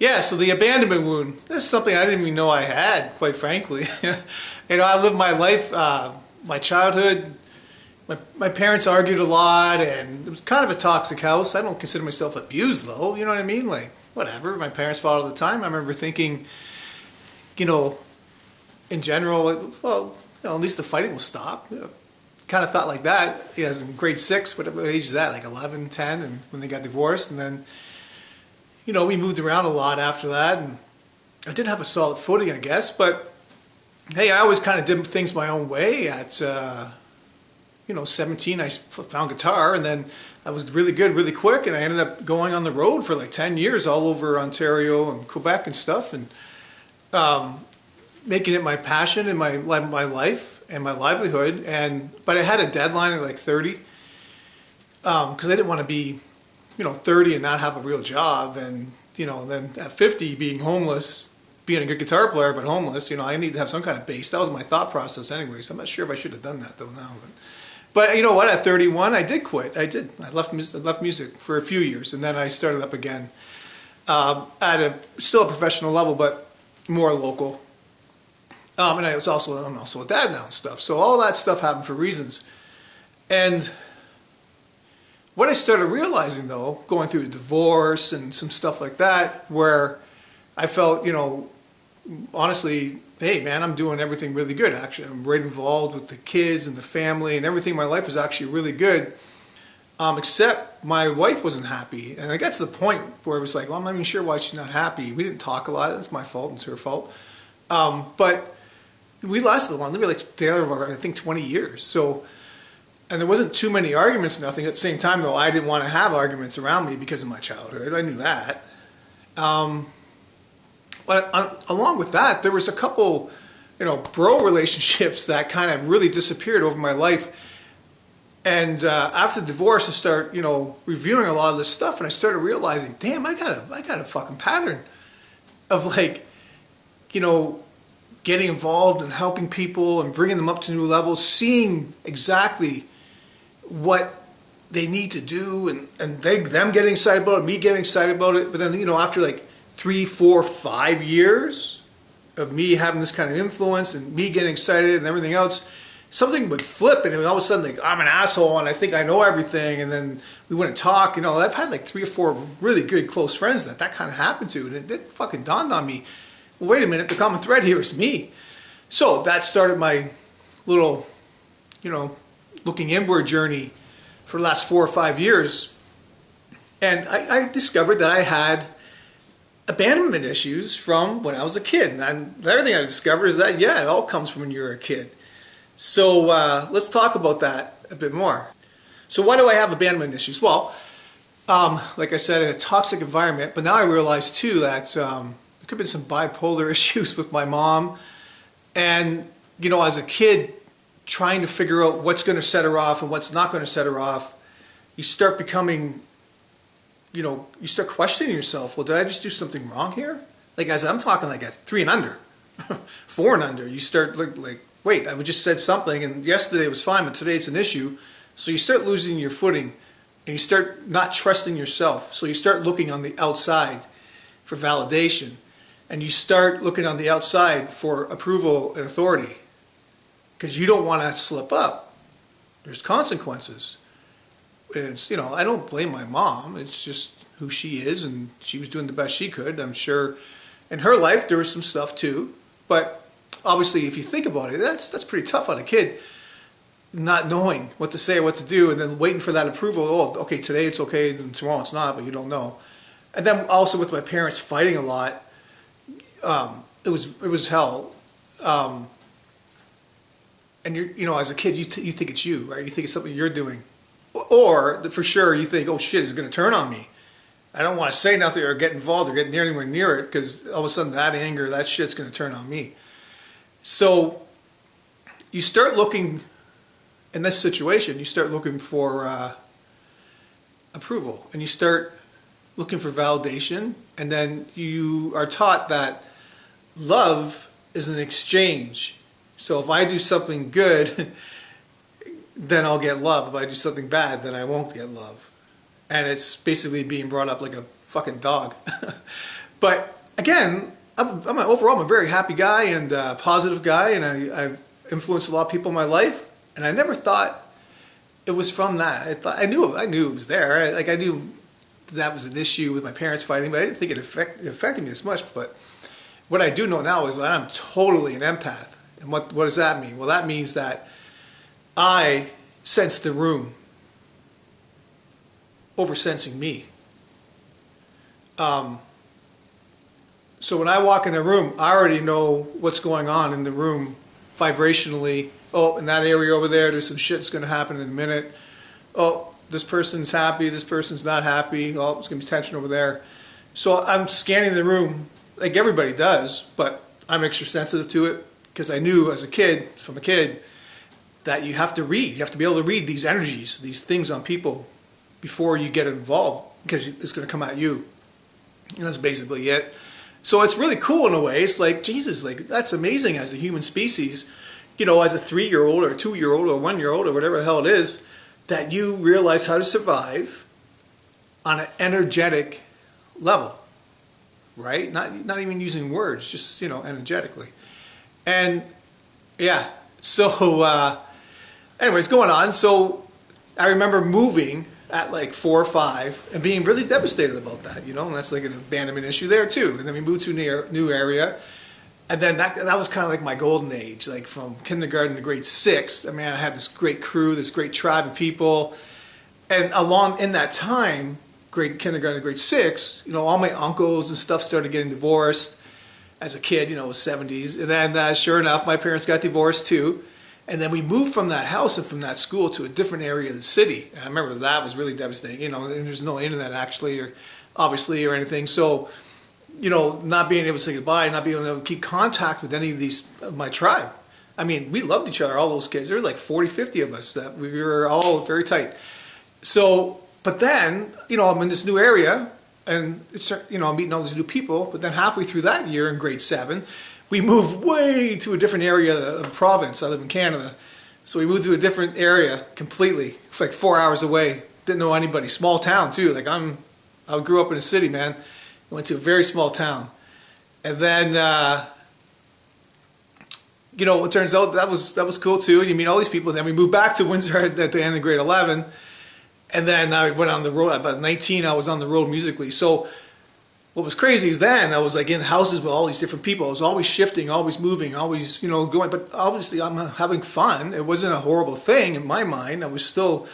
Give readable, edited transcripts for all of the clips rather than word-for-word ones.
Yeah, so the abandonment wound, this is something I didn't even know I had, quite frankly. I lived my life, my childhood, my parents argued a lot, and it was kind of a toxic house. I don't consider myself abused, though, you know what I mean? Like, whatever, my parents fought all the time. I remember thinking, you know, in general, well, at least the fighting will stop. Kind of thought like that. Yeah, I was in grade 6, what age is that, like 11, 10, and when they got divorced, and then we moved around a lot after that, and I didn't have a solid footing, I guess, but hey, I always kind of did things my own way. At 17, I found guitar, and then I was really good really quick, and I ended up going on the road for like 10 years all over Ontario and Quebec and stuff, and making it my passion and my life and my livelihood. But I had a deadline at like 30, because I didn't want to be 30 and not have a real job, and then at 50 being homeless, being a good guitar player but homeless. I need to have some kind of base. That was my thought process anyways. I'm not sure if I should have done that though now, but you know what, at 31 I did quit. I left music for a few years, and then I started up again, at still a professional level but more local. And I'm also a dad now and stuff, so all that stuff happened for reasons. And what I started realizing, though, going through a divorce and some stuff like that, where I felt, honestly, hey, man, I'm doing everything really good, actually. I'm right involved with the kids and the family, and everything in my life was actually really good, except my wife wasn't happy. And I got to the point where it was like, well, I'm not even sure why she's not happy. We didn't talk a lot. It's my fault. It's her fault. But we lasted a long, we were like together, I think, 20 years. So... And there wasn't too many arguments, nothing. At the same time, though, I didn't want to have arguments around me because of my childhood. I knew that. But along with that, there was a couple, bro relationships that kind of really disappeared over my life. And after divorce, I start, reviewing a lot of this stuff, and I started realizing, damn, I got a fucking pattern of like, getting involved and helping people and bringing them up to new levels, seeing exactly what they need to do, and them getting excited about it, me getting excited about it. But then, after like 3, 4, 5 years of me having this kind of influence and me getting excited and everything else, something would flip, and all of a sudden, like, I'm an asshole and I think I know everything, and then we wouldn't talk. I've had like 3 or 4 really good close friends that kind of happened to, and it fucking dawned on me, well, wait a minute, the common thread here is me. So that started my little, looking inward journey for the last 4 or 5 years. And I discovered that I had abandonment issues from when I was a kid. And the other thing I discovered is that, yeah, it all comes from when you're a kid. So let's talk about that a bit more. So why do I have abandonment issues? Well, like I said, in a toxic environment, but now I realize too that there could have been some bipolar issues with my mom. And, as a kid, trying to figure out what's going to set her off and what's not going to set her off, you start becoming, you start questioning yourself. Well, did I just do something wrong here? Like, as I'm talking like at 3 and under, 4 and under, you start like, wait, I just said something, and yesterday was fine, but today it's an issue. So you start losing your footing, and you start not trusting yourself. So you start looking on the outside for validation. And you start looking on the outside for approval and authority, because you don't want to slip up. There's consequences. It's, I don't blame my mom. It's just who she is, and she was doing the best she could. I'm sure in her life there was some stuff too. But obviously, if you think about it, that's pretty tough on a kid, not knowing what to say or what to do, and then waiting for that approval. Oh, okay, today it's okay, and tomorrow it's not, but you don't know. And then also with my parents fighting a lot, it was hell. And as a kid, you think it's you, right? You think it's something you're doing, or for sure you think, oh shit, it's going to turn on me. I don't want to say nothing or get involved or get anywhere near it, because all of a sudden that anger, that shit's going to turn on me. So you start looking in this situation. You start looking for approval, and you start looking for validation, and then you are taught that love is an exchange. So if I do something good, then I'll get love. If I do something bad, then I won't get love. And it's basically being brought up like a fucking dog. But again, overall, I'm a very happy guy and a positive guy, and I've influenced a lot of people in my life. And I never thought it was from that. I knew it was there. I knew that was an issue with my parents fighting, but I didn't think it affected me as much. But what I do know now is that I'm totally an empath. And what does that mean? Well, that means that I sense the room over sensing me. So when I walk in a room, I already know what's going on in the room vibrationally. Oh, in that area over there, there's some shit that's going to happen in a minute. Oh, this person's happy, this person's not happy. Oh, there's going to be tension over there. So I'm scanning the room like everybody does, but I'm extra sensitive to it because I knew as a kid, that you have to read. You have to be able to read these energies, these things on people before you get involved because it's going to come at you. And that's basically it. So it's really cool in a way. It's like, Jesus, like that's amazing as a human species, you know, as a 3-year-old or a 2-year-old or a 1-year-old or whatever the hell it is, that you realize how to survive on an energetic level, right? Not even using words, just, you know, energetically. And yeah, so anyways, going on. So I remember moving at like 4 or 5 and being really devastated about that, you know, and that's like an abandonment issue there too. And then we moved to a new area. And then that was kind of like my golden age, like from kindergarten to grade 6. I mean, I had this great crew, this great tribe of people. And along in that time, kindergarten to grade 6, you know, all my uncles and stuff started getting divorced as a kid, you know, it was 70s. And then sure enough, my parents got divorced too. And then we moved from that house and from that school to a different area of the city. And I remember that was really devastating. You know, and there's no internet actually, or obviously, or anything. So, you know, not being able to say goodbye, not being able to keep contact with any of my tribe. I mean, we loved each other, all those kids. There were like 40, 50 of us that we were all very tight. So, but then, you know, I'm in this new area and it's, you know, I'm meeting all these new people. But then halfway through that year in grade 7, we moved way to a different area of the province. I live in Canada. So we moved to a different area completely. It's like 4 hours away. Didn't know anybody. Small town too. Like I grew up in a city, man. I went to a very small town. And then, you know, it turns out that was cool too. And you meet all these people. And then we moved back to Windsor at the end of grade 11. And then I went on the road. About 19, I was on the road musically. So what was crazy is then I was like in houses with all these different people. I was always shifting, always moving, always, you know, going. But obviously I'm having fun. It wasn't a horrible thing in my mind. I was still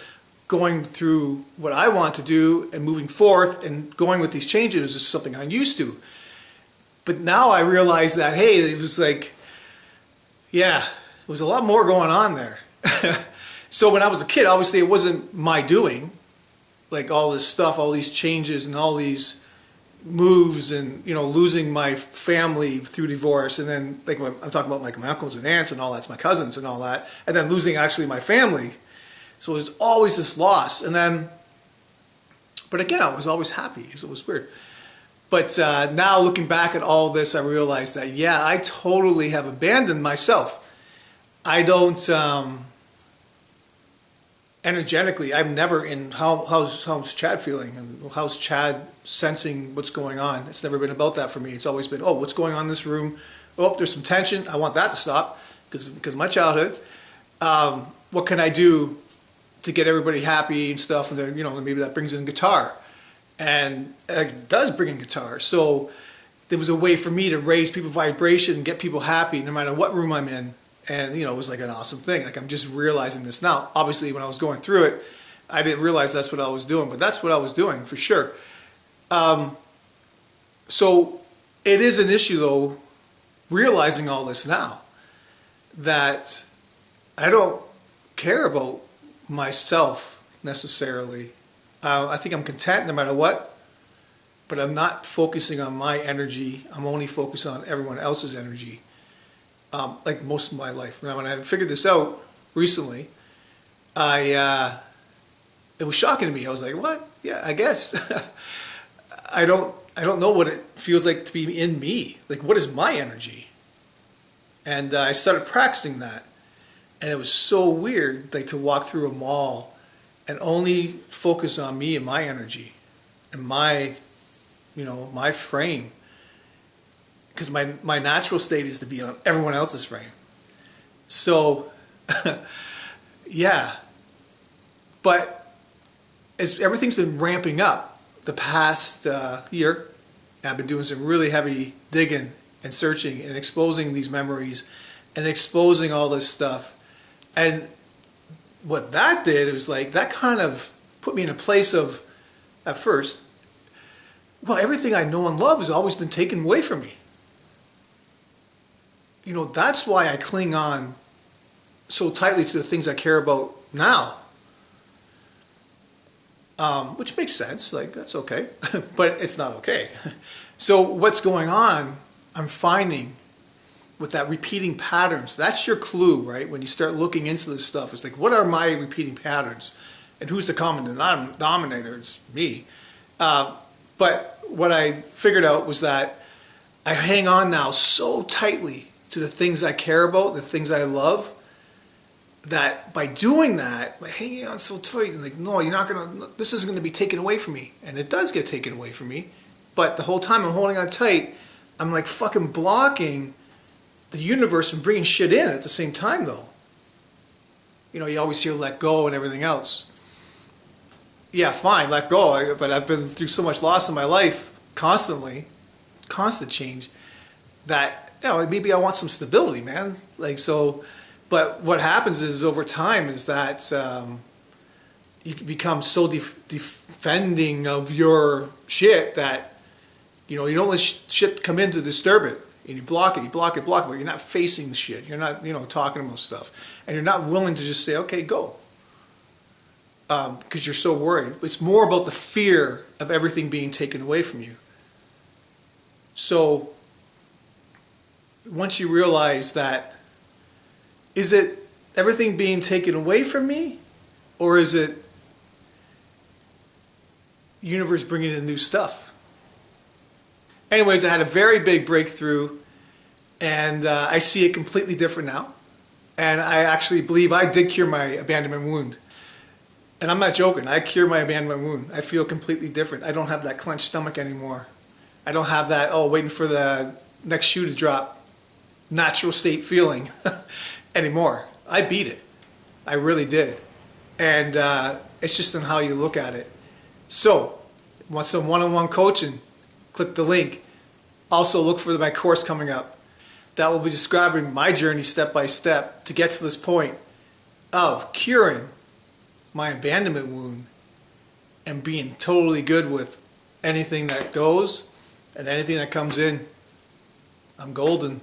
going through what I want to do and moving forth and going with these changes is something I'm used to. But now I realize that, hey, it was like, yeah, there was a lot more going on there. So when I was a kid, obviously it wasn't my doing, like all this stuff, all these changes and all these moves and, you know, losing my family through divorce. And then like I'm talking about like my uncles and aunts and all that's my cousins and all that. And then losing actually my family. So it was always this loss. And then, but again, I was always happy. So it was weird. But now looking back at all this, I realized that, yeah, I totally have abandoned myself. I don't, energetically, I'm never in how's Chad feeling and how's Chad sensing what's going on. It's never been about that for me. It's always been, oh, what's going on in this room? Oh, there's some tension. I want that to stop because of my childhood. What can I do to get everybody happy and stuff? And then, you know, maybe that brings in guitar. And it does bring in guitar. So there was a way for me to raise people's vibration and get people happy no matter what room I'm in. And, you know, it was like an awesome thing. Like, I'm just realizing this now. Obviously, when I was going through it, I didn't realize that's what I was doing. But that's what I was doing, for sure. So it is an issue, though, realizing all this now, that I don't care about myself necessarily. I think I'm content no matter what. But I'm not focusing on my energy. I'm only focused on everyone else's energy. Like most of my life. Now, when I figured this out recently, it was shocking to me. I was like, "What? Yeah, I guess." I don't know what it feels like to be in me. Like, what is my energy? And I started practicing that, and it was so weird, like to walk through a mall and only focus on me and my energy and my, you know, my frame. because my natural state is to be on everyone else's frame. So, yeah. But as everything's been ramping up the past year, I've been doing some really heavy digging and searching and exposing these memories and exposing all this stuff. And what that did was like, that kind of put me in a place of, at first, well, everything I know and love has always been taken away from me. You know, that's why I cling on so tightly to the things I care about now. Which makes sense, like, that's okay. But it's not okay. So what's going on, I'm finding with that repeating patterns, that's your clue, right? When you start looking into this stuff, it's like, what are my repeating patterns? And who's the common denominator? It's me. But what I figured out was that I hang on now so tightly to the things I care about, the things I love, that by doing that, by hanging on so tight, and like, no, you're not gonna, this isn't gonna be taken away from me. And it does get taken away from me. But the whole time I'm holding on tight, I'm like fucking blocking the universe from bringing shit in at the same time, though. You know, you always hear let go and everything else. Yeah, fine, let go. But I've been through so much loss in my life, constantly, constant change, that, you know, maybe I want some stability, man. Like, so, but what happens is over time is that you become so defending of your shit that, you know, you don't let shit come in to disturb it. And you block it, but you're not facing the shit. You're not, you know, talking about stuff. And you're not willing to just say, okay, go. Because you're so worried. It's more about the fear of everything being taken away from you. So, once you realize that, is it everything being taken away from me? Or is it universe bringing in new stuff? Anyways, I had a very big breakthrough, and I see it completely different now. And I actually believe I did cure my abandonment wound. And I'm not joking. I cured my abandonment wound. I feel completely different. I don't have that clenched stomach anymore. I don't have that, oh, waiting for the next shoe to drop, natural state feeling anymore. I beat it. I really did. And it's just on how you look at it. So, want some one-on-one coaching? Click the link. Also look for my course coming up. That will be describing my journey step by step to get to this point of curing my abandonment wound and being totally good with anything that goes and anything that comes in. I'm golden.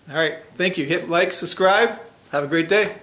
All right. Thank you. Hit like, subscribe. Have a great day.